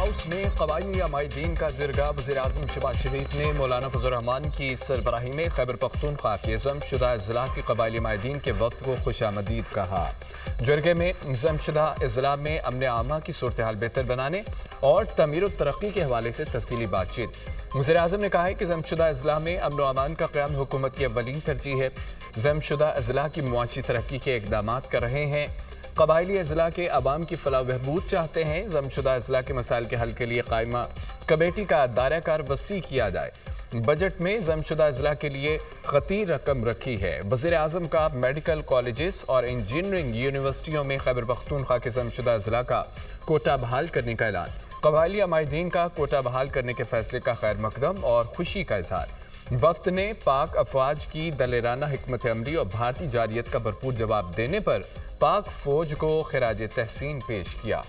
House میں قبائلی عمائدین کا جرگہ وزیراعظم شہباز شریف نے مولانا فضل الرحمان کی سربراہی میں خیبر پختونخوا کے ضم شدہ اضلاع کے قبائلی عمائدین کے وفد کو خوش آمدید کہا۔ جرگے میں ضم شدہ اضلاع میں امن عامہ کی صورتحال بہتر بنانے اور تعمیر و ترقی کے حوالے سے تفصیلی بات چیت۔ وزیراعظم نے کہا ہے کہ ضم شدہ اضلاع میں امن و امان کا قیام حکومت کی اولین ترجیح ہے۔ ضم شدہ اضلاع کی معاشی ترقی کے اقدامات کر رہے ہیں۔ قبائلی اضلاع کے عوام کی فلاح و بہبود چاہتے ہیں۔ ضم شدہ اضلاع کے مسائل کے حل کے لیے قائمہ کمیٹی کا دائرہ کار وسیع کیا جائے۔ بجٹ میں ضم شدہ اضلاع کے لیے خطیر رقم رکھی ہے۔ وزیر اعظم کا میڈیکل کالجز اور انجینئرنگ یونیورسٹیوں میں خیبر پختونخوا کے ضم شدہ اضلاع کا کوٹہ بحال کرنے کا اعلان۔ قبائلی عمائدین کا کوٹہ بحال کرنے کے فیصلے کا خیر مقدم اور خوشی کا اظہار۔ وفد نے پاک افواج کی دلیرانہ حکمت عملی اور بھارتی جارحیت کا بھرپور جواب دینے پر پاک فوج کو خراج تحسین پیش کیا۔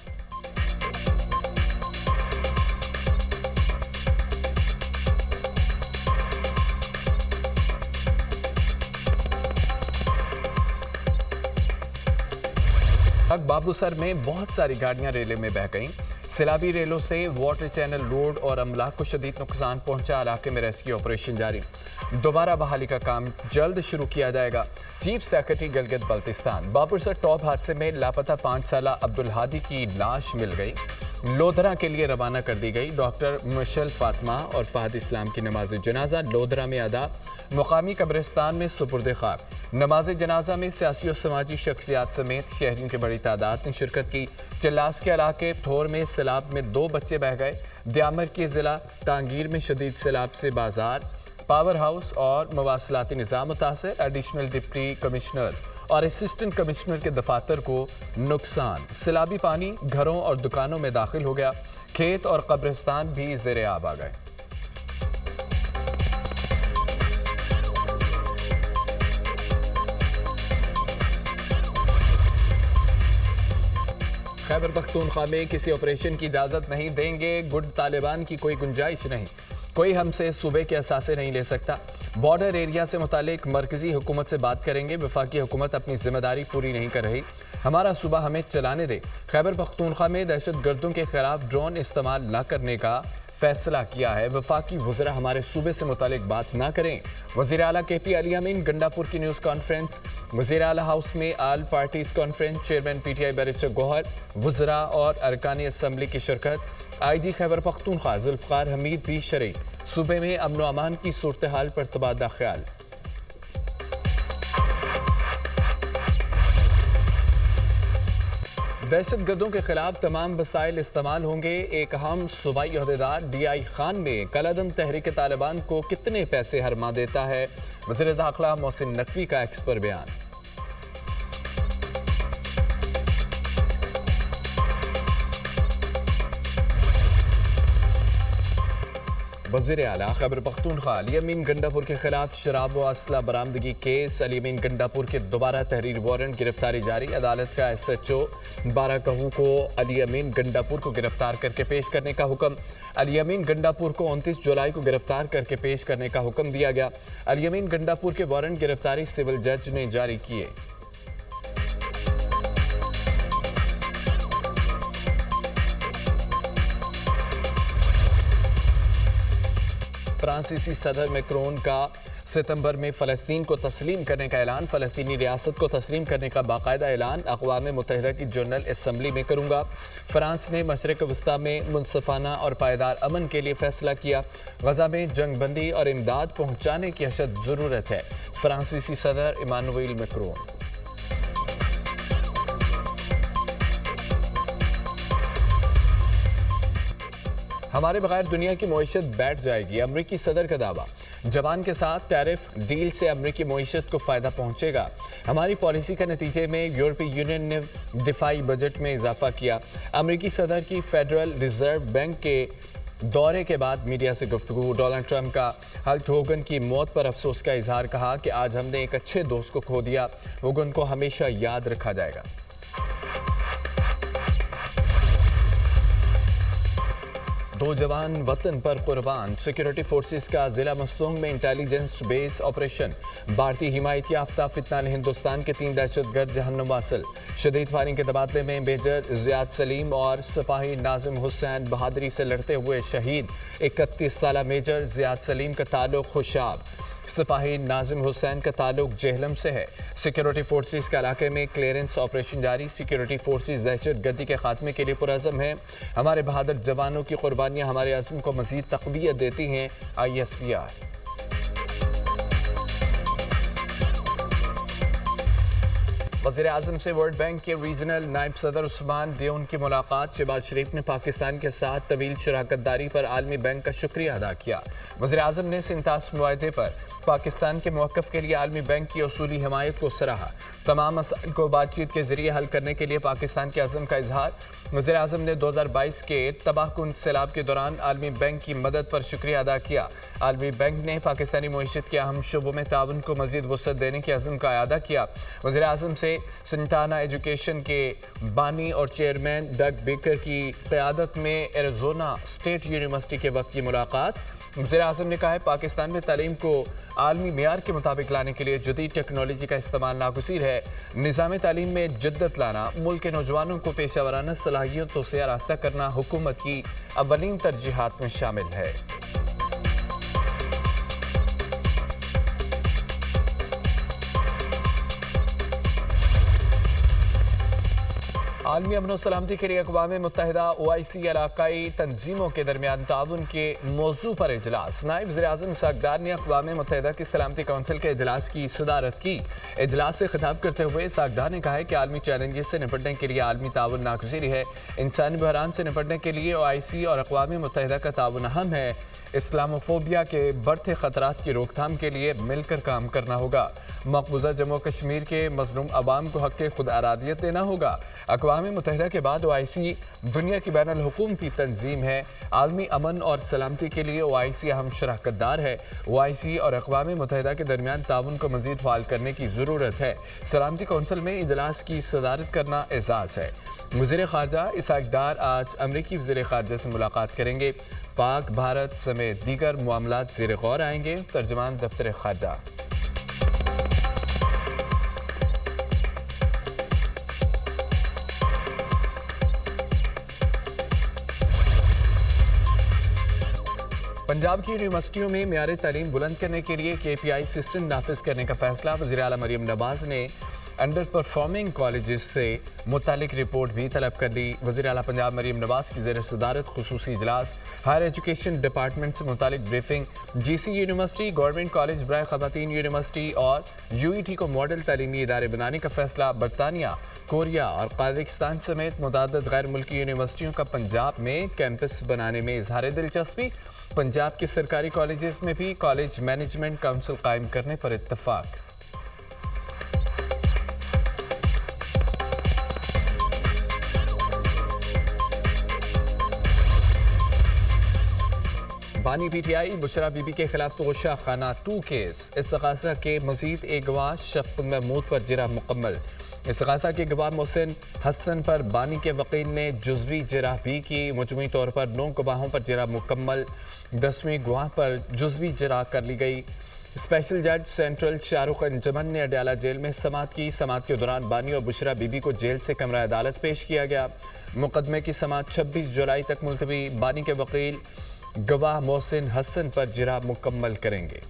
بابو سر میں بہت ساری گاڑیاں ریلے میں بہہ گئیں۔ سیلابی ریلوں سے واٹر چینل روڈ اور املاک کو شدید نقصان پہنچا۔ علاقے میں ریسکیو آپریشن جاری۔ دوبارہ بحالی کا کام جلد شروع کیا جائے گا۔ Chief secretary Gilgit Baltistan. Babusar top حادثے میں لاپتہ 5 سالہ عبدالہادی کی لاش مل گئی، لودھرا کے لیے روانہ کر دی گئی۔ ڈاکٹر مشل فاطمہ اور فہد اسلام کی نماز جنازہ لودھرا میں ادا، مقامی قبرستان میں سپرد خاک۔ نماز جنازہ میں سیاسی و سماجی شخصیات سمیت شہریوں کی بڑی تعداد نے شرکت کی۔ چلاس کے علاقے تھور میں سیلاب میں 2 بچے بہہ گئے۔ دیامر کے ضلع ٹانگیر میں شدید سیلاب سے بازار، پاور ہاؤس اور مواصلاتی نظام متاثر۔ ایڈیشنل ڈپٹی کمشنر اور اسسٹنٹ کمشنر کے دفاتر کو نقصان۔ سیلابی پانی گھروں اور دکانوں میں داخل ہو گیا۔ کھیت اور قبرستان بھی زیر آب آ گئے۔ خیبر پختونخوا میں کسی آپریشن کی اجازت نہیں دیں گے۔ گڈ طالبان کی کوئی گنجائش نہیں، کوئی ہم سے صوبے کے اثاثے نہیں لے سکتا۔ بارڈر ایریا سے متعلق مرکزی حکومت سے بات کریں گے۔ وفاقی حکومت اپنی ذمہ داری پوری نہیں کر رہی، ہمارا صوبہ ہمیں چلانے دے۔ خیبر پختونخوا میں دہشت گردوں کے خلاف ڈرون استعمال نہ کرنے کا فیصلہ کیا ہے۔ وفاقی وزراء ہمارے صوبے سے متعلق بات نہ کریں۔ وزیر اعلیٰ کے پی علی امین گنڈا پور کی نیوز کانفرنس۔ وزیر اعلیٰ ہاؤس میں all parties conference. Chairman P T I barrister Gohar, وزراء اور ارکان اسمبلی کی شرکت۔ آئی جی خیبر پختونخوا ذوالفقار حمید بھی شریک۔ صوبے میں امن و امان کی صورتحال پر تبادلہ خیال۔ دہشت گردوں کے خلاف تمام وسائل استعمال ہوں گے۔ ایک اہم صوبائی عہدیدار ڈی آئی خان میں کالعدم تحریک طالبان کو کتنے پیسے ہرما دیتا ہے؟ وزیر داخلہ محسن نقوی کا ایکس پر بیان۔ وزیر اعلیٰ خیبر پختونخوا علی امین گنڈاپور کے خلاف شراب و اسلحہ برآمدگی کیس۔ علی امین گنڈاپور کے دوبارہ تحریر وارنٹ، گرفتاری جاری۔ عدالت کا ایس ایچ او 12 کہو کو علی امین گنڈاپور کو گرفتار کر کے پیش کرنے کا حکم۔ علی امین گنڈاپور کو 29 جولائی کو گرفتار کر کے پیش کرنے کا حکم دیا گیا۔ علی امین گنڈاپور کے وارنٹ گرفتاری سول جج نے جاری کیے۔ فرانسیسی صدر میکرون کا ستمبر میں فلسطین کو تسلیم کرنے کا اعلان۔ فلسطینی ریاست کو تسلیم کرنے کا باقاعدہ اعلان اقوام متحدہ کی جنرل اسمبلی میں کروں گا۔ فرانس نے مشرق وسطیٰ میں منصفانہ اور پائیدار امن کے لیے فیصلہ کیا۔ غزہ میں جنگ بندی اور امداد پہنچانے کی اشد ضرورت ہے۔ فرانسیسی صدر ایمانوئل میکرون۔ ہمارے بغیر دنیا کی معیشت بیٹھ جائے گی، امریکی صدر کا دعویٰ۔ جاپان کے ساتھ ٹیرف ڈیل سے امریکی معیشت کو فائدہ پہنچے گا۔ ہماری پالیسی کے نتیجے میں یورپی یونین نے دفاعی بجٹ میں اضافہ کیا۔ امریکی صدر کی فیڈرل ریزرو بینک کے دورے کے بعد میڈیا سے گفتگو۔ ڈونلڈ ٹرمپ کا ہلک ہوگن کی موت پر افسوس کا اظہار، کہا کہ آج ہم نے ایک اچھے دوست کو کھو دیا، ہوگن کو ہمیشہ یاد رکھا جائے گا۔ दो जवान वतन पर कुर्बान। सिक्योरिटी फोर्सेस का जिला मस्तूंग में इंटेलिजेंस बेस ऑपरेशन। भारतीय हिमायत याफ्ता फितना ने हिंदुस्तान के 3 दहशतगर्द जहन्नुम वासिल। शदीद फायरिंग के तबादले में मेजर जियाद सलीम और सिपाही नाजिम हुसैन बहादुरी से लड़ते हुए शहीद। 31 साला मेजर जियाद सलीम का ताल्लुक खुशाब, सिपाही नाजिम हुसैन का ताल्लुक जेहलम से है। सिक्योरिटी फोर्सेस के इलाके में क्लियरेंस ऑपरेशन जारी। सिक्योरिटी फोर्सेस दहशतगर्दी के खात्मे के लिए पुरअज़म है। हमारे बहादुर जवानों की कुर्बानियां हमारे अज़्म को मज़ीद तक़वियत देती हैं। ISPR। वज़ीर-ए-आज़म से वर्ल्ड बैंक के रीजनल नायब सदर उस्मान दियोन की मुलाकात। शहबाज शरीफ ने पाकिस्तान के साथ तवील शराकतदारी पर आलमी बैंक का शुक्रिया अदा किया। वज़ीर-ए-आज़म ने सिंतास मुआहदे पर पाकिस्तान के मौक़िफ़ के लिए आलमी बैंक की उसूली हिमायत को सराहा। तमाम मसाइल को बातचीत के जरिए हल करने के लिए पाकिस्तान के अज़्म का इजहार। वज़ीर-ए-आज़म ने 2022 के तबाहकुन सैलाब के दौरान आलमी बैंक की मदद पर शुक्रिया अदा किया। आलमी बैंक ने पाकिस्तानी मईशत के अहम शोबों में ताउन को मज़ीद वसअत देने के अज़्म का अदा किया। वज़ीर-ए-आज़म से सिंटाना एजुकेशन के बानी और चेयरमैन डग बेकर की क़यादत में एरिज़ोना स्टेट यूनिवर्सिटी के वक्त की मुलाकात। वज़ीर-ए-आज़म ने कहा है पाकिस्तान में तालीम को आलमी मेयार के मुताबिक लाने के लिए जदीद टेक्नोलॉजी का इस्तेमाल नागुज़ीर है। निज़ाम तालीम में जद्दत लाना, मुल्क के नौजवानों को पेशा वराना सलाहियतों से आरास्ता करना हुकूमत की अव्वलीन तरजीहात में शामिल है। आलमी अमन और सलामती के लिए अक़वाम मुत्तहिदा OIC इलाकाई तंजीमों के दरमियान ताउन के मौजू पर इजलास। नायब वज़ीर-ए-आज़म इसहाक़ डार ने अक़वाम मुत्तहिदा की सलामती कौंसिल के इजलास की सदारत की। इजलास से खिताब करते हुए इसहाक़ डार ने कहा है कि आलमी चैलेंजेस से निपटने के लिए आलमी ताउन नागुज़ीर है। इंसानी बहरान से निपटने के लिए OIC और अक़वाम मुत्तहिदा का ताउन अहम है। इस्लामोफोबिया के बढ़ते ख़तरात की रोकथाम के लिए मिलकर काम करना होगा। मकबूजा जम्मू कश्मीर के मज़लूम अवाम को हक़ खुद आरादियत देना होगा। अक़वाम मुत्तहिदा के बाद OIC दुनिया की बैनुल हुकूमती तंजीम है। आलमी अमन और सलामती के लिए OIC अहम शराकतदार है। OIC और अक़वाम मुत्तहिदा के दरमियान ताउन को मज़ीद फ़ाल करने की ज़रूरत है। सलामती कौंसिल में इजलास की सदारत करना एज़ाज़ है। वज़ीर ख़ारजा इसहाक़ डार आज अमरीकी वज़ीर ख़ारजा से मुलाकात करेंगे। पाक भारत समेत दीगर मामलात ज़ेर गौर आएंगे। तर्जुमान दफ्तर ख़ारजा। पंजाब की यूनिवर्सिटियों में मेयार तालीम बुलंद करने के लिए KPI सिस्टम नाफिज करने का फैसला। वज़ीर आला मरियम नवाज ने अंडर परफॉर्मिंग कॉलेजेस से मुतालिक रिपोर्ट भी तलब कर ली। वज़ीर आला पंजाब मरियम नवाज की ज़ेर सदारत खुसूसी इजलास। हायर एजुकेशन डिपार्टमेंट से मुतालिक briefing. GC university, government college बराए ख़वातीन यूनिवर्सिटी और UET को मॉडल तालीमी इदारे बनाने का फैसला। बरतानिया, कोरिया और कज़ाकिस्तान समेत मुतअद्दिद गैर मुल्की यूनिवर्सिटियों का पंजाब में कैंपस बनाने में इजहार दिलचस्पी। पंजाब के सरकारी कॉलेजेस में भी कॉलेज मैनेजमेंट काउंसिल कायम करने पर इत्तफाक। बानी PTI बुशरा बीबी के खिलाफ तोशा खाना 2 केस। इस्तग़ासा के मजीद एक गवाह शफ़ महमूद पर जिरा मुकम्मल। इस्तग़ासा के गवाह मोहसिन हसन पर बानी के वकील ने जुज़वी जिरा भी की। मजमूई तौर पर 9 गवाहों पर जिरा मुकम्मल। 10वीं गवाह पर जुज़वी जिरा कर ली गई। स्पेशल जज सेंट्रल शाहरुख अंजमन ने अडयाला जेल में समाअत की। समाअत के दौरान बानी और बुशरा बीबी को जेल से कमरा अदालत पेश किया गया। मुकदमे की समाअत 26 जुलाई तक मुलतवी। बानी के वकील गवाह मोहसिन हसन पर जिरा मुकम्मल करेंगे।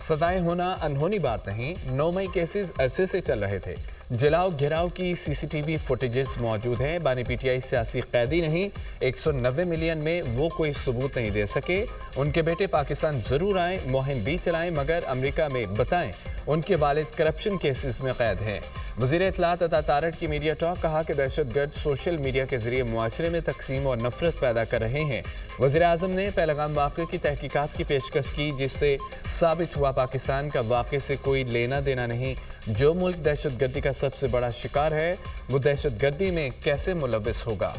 सजाएं होना अनहोनी बात नहीं। 9 मई केसेस अरसे से चल रहे थे। जलाओ घिराव की CCTV फुटेजेस मौजूद हैं। बानी PTI सियासी कैदी नहीं। 190 मिलियन में वो कोई सबूत नहीं दे सके। उनके बेटे पाकिस्तान ज़रूर आएँ, मुहिम भी चलाएं, मगर अमेरिका में बताएं उनके वालिद करप्शन केसेस में कैद हैं। वज़ीर इत्तलात अता तारड़ की मीडिया टॉक। कहा कि दहशतगर्द सोशल मीडिया के जरिए मुआशरे में तकसीम और नफरत पैदा कर रहे हैं। वज़ीर-ए-आज़म ने पहलगाम वाक़े की तहकीकात की पेशकश की, जिससे साबित हुआ पाकिस्तान का वाक़े से कोई लेना देना नहीं। जो मुल्क दहशतगर्दी का सबसे बड़ा शिकार है वो दहशतगर्दी में कैसे मुलव्वस होगा।